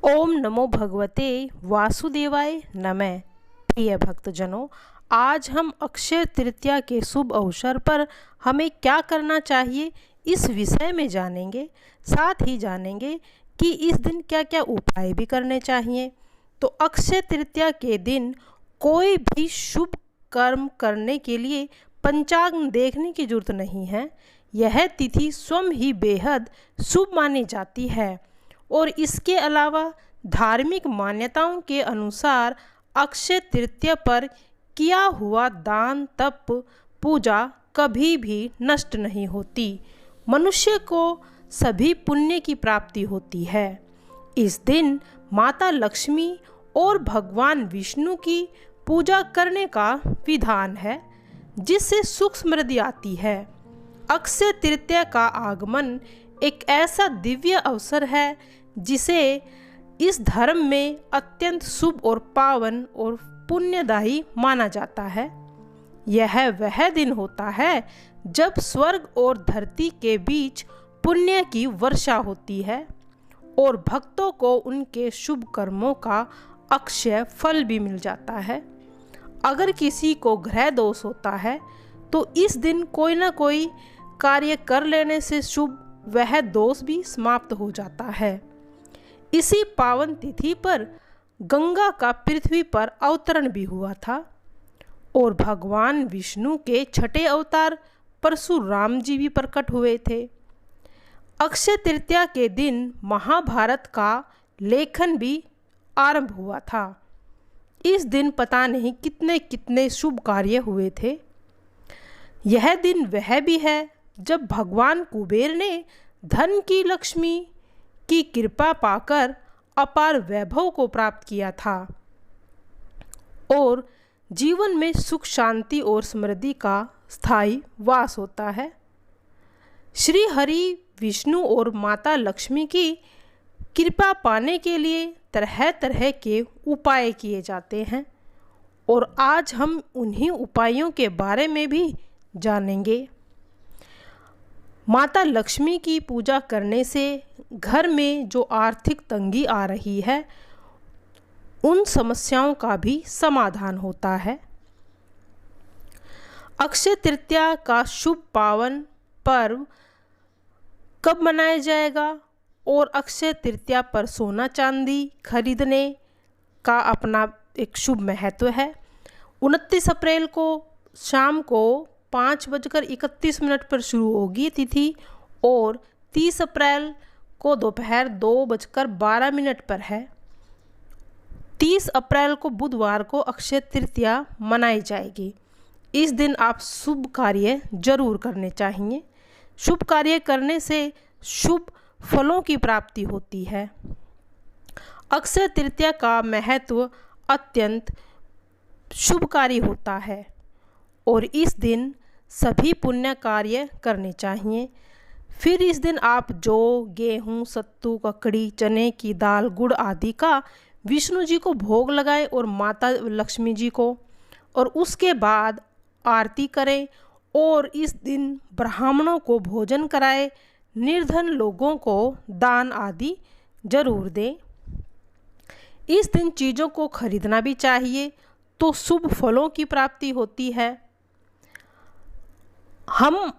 ओम नमो भगवते वासुदेवाय नमः। प्रिय भक्तजनों, आज हम अक्षय तृतीया के शुभ अवसर पर हमें क्या करना चाहिए इस विषय में जानेंगे। साथ ही जानेंगे कि इस दिन क्या क्या उपाय भी करने चाहिए। तो अक्षय तृतीया के दिन कोई भी शुभ कर्म करने के लिए पंचांग देखने की जरूरत नहीं है। यह तिथि स्वयं ही बेहद शुभ मानी जाती है और इसके अलावा धार्मिक मान्यताओं के अनुसार अक्षय तृतीया पर किया हुआ दान तप पूजा कभी भी नष्ट नहीं होती। मनुष्य को सभी पुण्य की प्राप्ति होती है। इस दिन माता लक्ष्मी और भगवान विष्णु की पूजा करने का विधान है, जिससे सुख समृद्धि आती है। अक्षय तृतीया का आगमन एक ऐसा दिव्य अवसर है जिसे इस धर्म में अत्यंत शुभ और पावन और पुण्यदायी माना जाता है। यह वह दिन होता है जब स्वर्ग और धरती के बीच पुण्य की वर्षा होती है और भक्तों को उनके शुभ कर्मों का अक्षय फल भी मिल जाता है। अगर किसी को ग्रह दोष होता है तो इस दिन कोई ना कोई कार्य कर लेने से शुभ वह दोष भी समाप्त हो जाता है। इसी पावन तिथि पर गंगा का पृथ्वी पर अवतरण भी हुआ था और भगवान विष्णु के छठे अवतार परशुराम जी भी प्रकट हुए थे। अक्षय तृतीया के दिन महाभारत का लेखन भी आरंभ हुआ था। इस दिन पता नहीं कितने कितने शुभ कार्य हुए थे। यह दिन वह भी है जब भगवान कुबेर ने धन की लक्ष्मी की कृपा पाकर अपार वैभव को प्राप्त किया था और जीवन में सुख शांति और समृद्धि का स्थायी वास होता है। श्री हरि विष्णु और माता लक्ष्मी की कृपा पाने के लिए तरह तरह के उपाय किए जाते हैं और आज हम उन्हीं उपायों के बारे में भी जानेंगे। माता लक्ष्मी की पूजा करने से घर में जो आर्थिक तंगी आ रही है उन समस्याओं का भी समाधान होता है। अक्षय तृतीया का शुभ पावन पर्व कब मनाया जाएगा और अक्षय तृतीया पर सोना चांदी खरीदने का अपना एक शुभ महत्व है। 29 अप्रैल को शाम को 5:31 पर शुरू होगी तिथि और 30 अप्रैल को दोपहर 2:12 पर है। 30 अप्रैल को बुधवार को अक्षय तृतीया मनाई जाएगी। इस दिन आप शुभ कार्य जरूर करने चाहिए। शुभ कार्य करने से शुभ फलों की प्राप्ति होती है। अक्षय तृतीया का महत्व अत्यंत शुभकारी होता है और इस दिन सभी पुण्य कार्य करने चाहिए। फिर इस दिन आप जौ गेहूँ सत्तू ककड़ी चने की दाल गुड़ आदि का विष्णु जी को भोग लगाएं और माता लक्ष्मी जी को, और उसके बाद आरती करें और इस दिन ब्राह्मणों को भोजन कराएं। निर्धन लोगों को दान आदि जरूर दें। इस दिन चीज़ों को खरीदना भी चाहिए तो शुभ फलों की प्राप्ति होती है। हम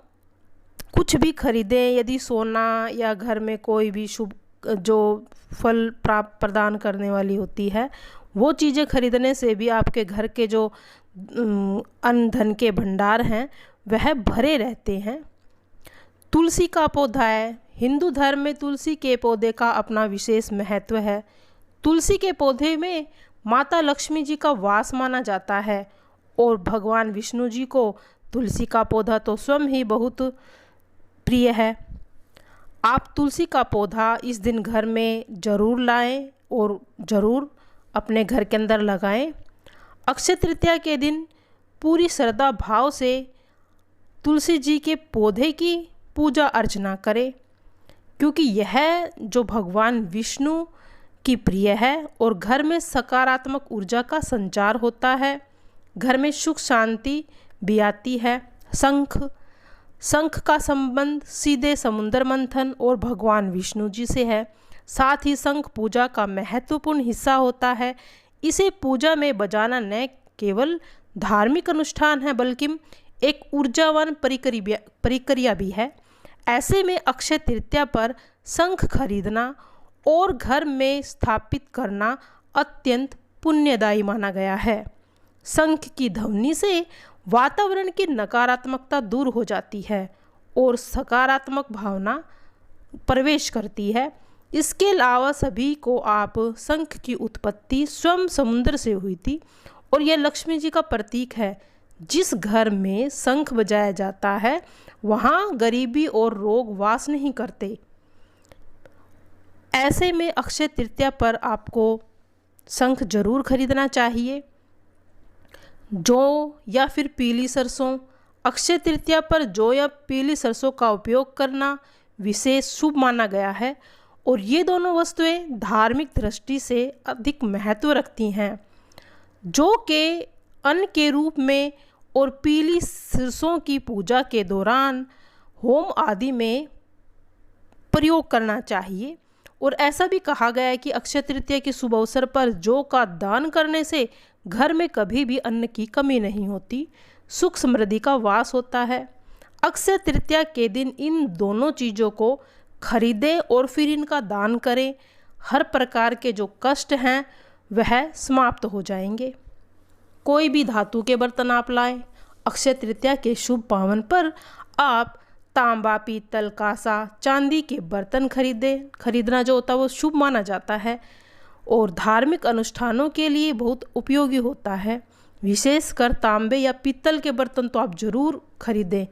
कुछ भी खरीदें, यदि सोना या घर में कोई भी शुभ जो फल प्राप्त प्रदान करने वाली होती है वो चीज़ें खरीदने से भी आपके घर के जो अन्न धन के भंडार हैं वह भरे रहते हैं। तुलसी का पौधा है। हिंदू धर्म में तुलसी के पौधे का अपना विशेष महत्व है। तुलसी के पौधे में माता लक्ष्मी जी का वास माना जाता है और भगवान विष्णु जी को तुलसी का पौधा तो स्वयं ही बहुत प्रिय है। आप तुलसी का पौधा इस दिन घर में ज़रूर लाएं और ज़रूर अपने घर के अंदर लगाएं। अक्षय तृतीया के दिन पूरी श्रद्धा भाव से तुलसी जी के पौधे की पूजा अर्चना करें, क्योंकि यह जो भगवान विष्णु की प्रिय है और घर में सकारात्मक ऊर्जा का संचार होता है। घर में सुख शांति भी आती है। शंख का संबंध सीधे समुद्र मंथन और भगवान विष्णु जी से है। साथ ही शंख पूजा का महत्वपूर्ण हिस्सा होता है। इसे पूजा में बजाना न केवल धार्मिक अनुष्ठान है बल्कि एक ऊर्जावान प्रक्रिया भी है। ऐसे में अक्षय तृतीया पर शंख खरीदना और घर में स्थापित करना अत्यंत पुण्यदायी माना गया है। शंख की ध्वनि से वातावरण की नकारात्मकता दूर हो जाती है और सकारात्मक भावना प्रवेश करती है। इसके अलावा सभी को आप शंख की उत्पत्ति स्वयं समुद्र से हुई थी और यह लक्ष्मी जी का प्रतीक है। जिस घर में शंख बजाया जाता है वहाँ गरीबी और रोग वास नहीं करते। ऐसे में अक्षय तृतीया पर आपको शंख जरूर खरीदना चाहिए। जौ या फिर पीली सरसों, अक्षय तृतीया पर जौ या पीली सरसों का उपयोग करना विशेष शुभ माना गया है और ये दोनों वस्तुएं धार्मिक दृष्टि से अधिक महत्व रखती हैं। जौ के अन्न के रूप में और पीली सरसों की पूजा के दौरान होम आदि में प्रयोग करना चाहिए। और ऐसा भी कहा गया है कि अक्षय तृतीया के शुभ अवसर पर जौ का दान करने से घर में कभी भी अन्न की कमी नहीं होती, सुख समृद्धि का वास होता है। अक्षय तृतीया के दिन इन दोनों चीज़ों को खरीदें और फिर इनका दान करें। हर प्रकार के जो कष्ट हैं वह समाप्त हो जाएंगे। कोई भी धातु के बर्तन आप लाएं। अक्षय तृतीया के शुभ पावन पर आप तांबा, पीतल, कांसा, चांदी के बर्तन खरीदना जो होता है वो शुभ माना जाता है और धार्मिक अनुष्ठानों के लिए बहुत उपयोगी होता है। विशेषकर तांबे या पीतल के बर्तन तो आप जरूर खरीदें,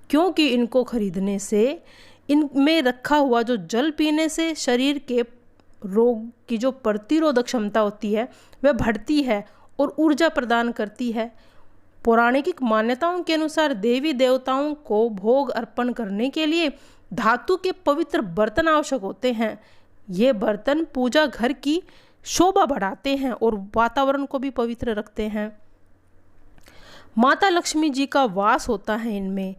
क्योंकि इनको खरीदने से इनमें रखा हुआ जो जल पीने से शरीर के रोग की जो प्रतिरोधक क्षमता होती है वह बढ़ती है और ऊर्जा प्रदान करती है। पौराणिक मान्यताओं के अनुसार देवी देवताओं को भोग अर्पण करने के लिए धातु के पवित्र बर्तन आवश्यक होते हैं। ये बर्तन पूजा घर की शोभा बढ़ाते हैं और वातावरण को भी पवित्र रखते हैं। माता लक्ष्मी जी का वास होता है इनमें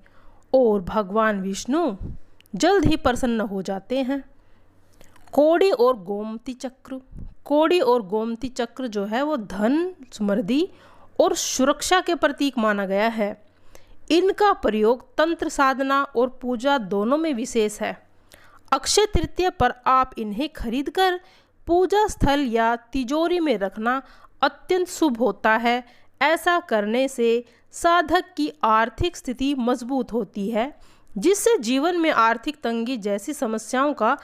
और भगवान विष्णु जल्द ही प्रसन्न हो जाते हैं। कौड़ी और गोमती चक्र, कौड़ी और गोमती चक्र जो है वो धन, समृद्धि और सुरक्षा के प्रतीक माना गया है। इनका प्रयोग तंत्र साधना और पूजा दोनों में विशेष है। अक्षय तृतीया पर आप इन्हें खरीदकर पूजा स्थल या तिजोरी में रखना अत्यंत शुभ होता है। ऐसा करने से साधक की आर्थिक स्थिति मजबूत होती है, जिससे जीवन में आर्थिक तंगी जैसी समस्याओं का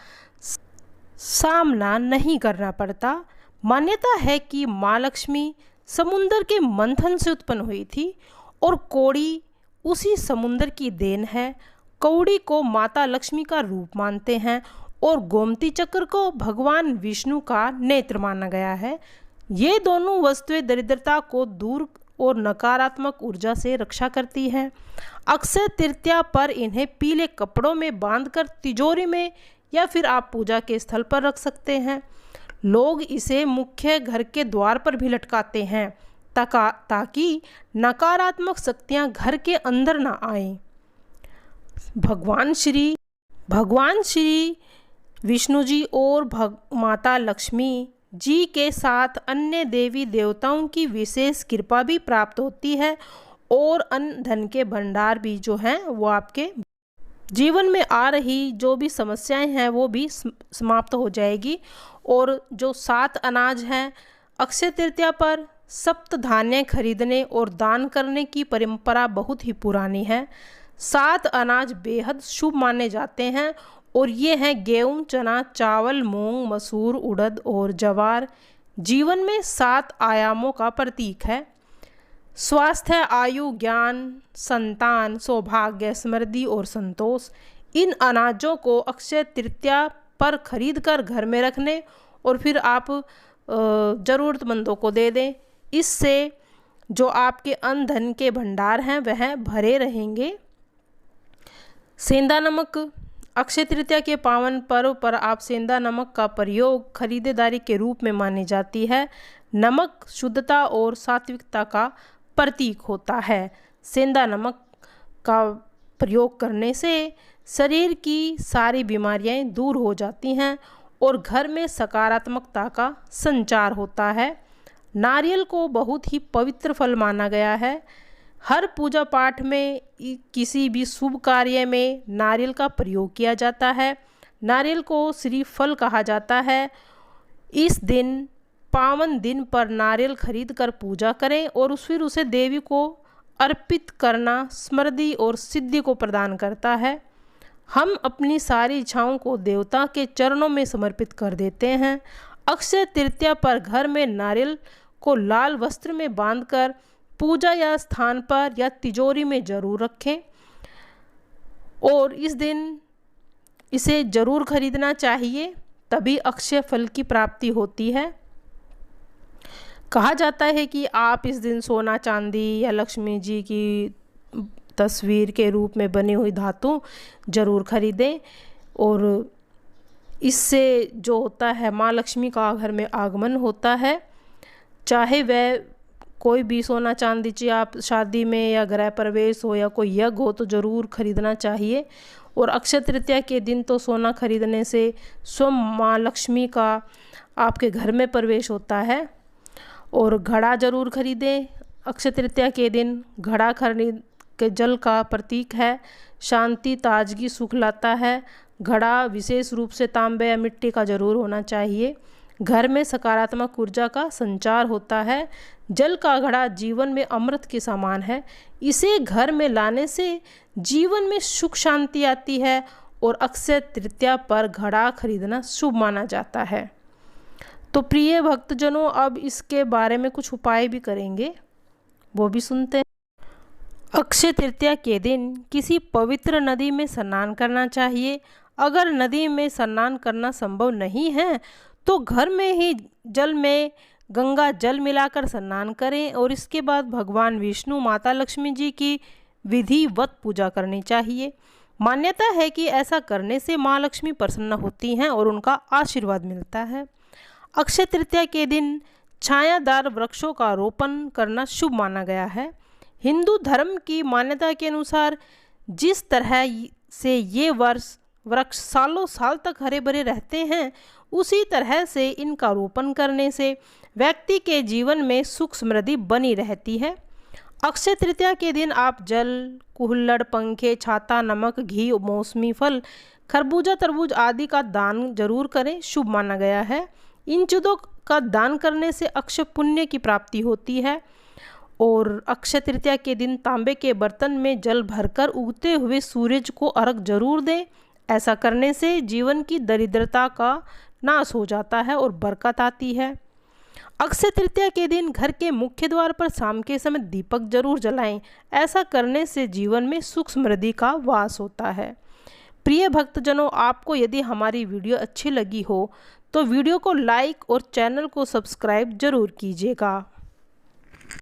सामना नहीं करना पड़ता। मान्यता है कि माँ लक्ष्मी समुद्र के मंथन से उत्पन्न हुई थी और कौड़ी उसी समुद्र की देन है। कौड़ी को माता लक्ष्मी का रूप मानते हैं और गोमती चक्र को भगवान विष्णु का नेत्र माना गया है। ये दोनों वस्तुएं दरिद्रता को दूर और नकारात्मक ऊर्जा से रक्षा करती हैं। अक्षय तृतीया पर इन्हें पीले कपड़ों में बांधकर तिजोरी में या फिर आप पूजा के स्थल पर रख सकते हैं। लोग इसे मुख्य घर के द्वार पर भी लटकाते हैं ताकि नकारात्मक शक्तियां घर के अंदर ना आएं। भगवान श्री विष्णु जी और माता लक्ष्मी जी के साथ अन्य देवी देवताओं की विशेष कृपा भी प्राप्त होती है और अन्न धन के भंडार भी जो हैं वो आपके जीवन में आ रही जो भी समस्याएं हैं वो भी समाप्त हो जाएगी। और जो 7 अनाज हैं, अक्षय तृतीया पर सप्त धान्य खरीदने और दान करने की परंपरा बहुत ही पुरानी है। 7 अनाज बेहद शुभ माने जाते हैं और ये हैं गेहूं, चना, चावल, मूंग, मसूर, उड़द और ज्वार। जीवन में 7 आयामों का प्रतीक है। स्वास्थ्य, आयु, ज्ञान, संतान, सौभाग्य, समृद्धि और संतोष। इन अनाजों को अक्षय तृतीया पर खरीद कर घर में रखने और फिर आप ज़रूरतमंदों को दे दें। इससे जो आपके अन्न धन के भंडार हैं वह भरे रहेंगे। सेंधा नमक, अक्षय तृतीया के पावन पर्व पर आप सेंधा नमक का प्रयोग खरीदारी के रूप में मानी जाती है। नमक शुद्धता और सात्विकता का प्रतीक होता है। सेंधा नमक का प्रयोग करने से शरीर की सारी बीमारियां दूर हो जाती हैं और घर में सकारात्मकता का संचार होता है। नारियल को बहुत ही पवित्र फल माना गया है। हर पूजा पाठ में किसी भी शुभ कार्य में नारियल का प्रयोग किया जाता है। नारियल को श्रीफल कहा जाता है। इस दिन पावन दिन पर नारियल खरीद कर पूजा करें और फिर उसे देवी को अर्पित करना समृद्धि और सिद्धि को प्रदान करता है। हम अपनी सारी इच्छाओं को देवता के चरणों में समर्पित कर देते हैं। अक्षय तृतीया पर घर में नारियल को लाल वस्त्र में बांधकर पूजा या स्थान पर या तिजोरी में जरूर रखें और इस दिन इसे जरूर खरीदना चाहिए, तभी अक्षय फल की प्राप्ति होती है। कहा जाता है कि आप इस दिन सोना चांदी या लक्ष्मी जी की तस्वीर के रूप में बनी हुई धातु जरूर खरीदें और इससे जो होता है माँ लक्ष्मी का घर में आगमन होता है। चाहे वह कोई भी सोना चांदी चाहिए, आप शादी में या गृह प्रवेश हो या कोई यज्ञ हो तो ज़रूर खरीदना चाहिए। और अक्षय तृतीया के दिन तो सोना खरीदने से स्वयं माँ लक्ष्मी का आपके घर में प्रवेश होता है। और घड़ा जरूर खरीदें। अक्षय तृतीया के दिन घड़ा खरीद के जल का प्रतीक है, शांति ताजगी सुख लाता है। घड़ा विशेष रूप से तांबे या मिट्टी का जरूर होना चाहिए। घर में सकारात्मक ऊर्जा का संचार होता है। जल का घड़ा जीवन में अमृत के समान है। इसे घर में लाने से जीवन में सुख शांति आती है और अक्षय तृतीया पर घड़ा खरीदना शुभ माना जाता है। तो प्रिय भक्तजनों, अब इसके बारे में कुछ उपाय भी करेंगे, वो भी सुनते हैं। अक्षय तृतीया के दिन किसी पवित्र नदी में स्नान करना चाहिए। अगर नदी में स्नान करना संभव नहीं है तो घर में ही जल में गंगा जल मिलाकर स्नान करें और इसके बाद भगवान विष्णु माता लक्ष्मी जी की विधिवत पूजा करनी चाहिए। मान्यता है कि ऐसा करने से माँ लक्ष्मी प्रसन्न होती हैं और उनका आशीर्वाद मिलता है। अक्षय तृतीया के दिन छायादार वृक्षों का रोपण करना शुभ माना गया है। हिंदू धर्म की मान्यता के अनुसार जिस तरह से ये वृक्ष सालों साल तक हरे भरे रहते हैं, उसी तरह से इनका रोपण करने से व्यक्ति के जीवन में सुख समृद्धि बनी रहती है। अक्षय तृतीया के दिन आप जल, कुल्हड़, पंखे, छाता, नमक, घी, मौसमी फल, खरबूजा, तरबूज आदि का दान जरूर करें, शुभ माना गया है। इन चीज़ों का दान करने से अक्षय पुण्य की प्राप्ति होती है। और अक्षय तृतीया के दिन तांबे के बर्तन में जल भरकर उगते हुए सूरज को अर्घ जरूर दें। ऐसा करने से जीवन की दरिद्रता का नाश हो जाता है और बरकत आती है। अक्षय तृतीया के दिन घर के मुख्य द्वार पर शाम के समय दीपक जरूर जलाएं। ऐसा करने से जीवन में सुख समृद्धि का वास होता है। प्रिय भक्तजनों, आपको यदि हमारी वीडियो अच्छी लगी हो तो वीडियो को लाइक और चैनल को सब्सक्राइब जरूर कीजिएगा।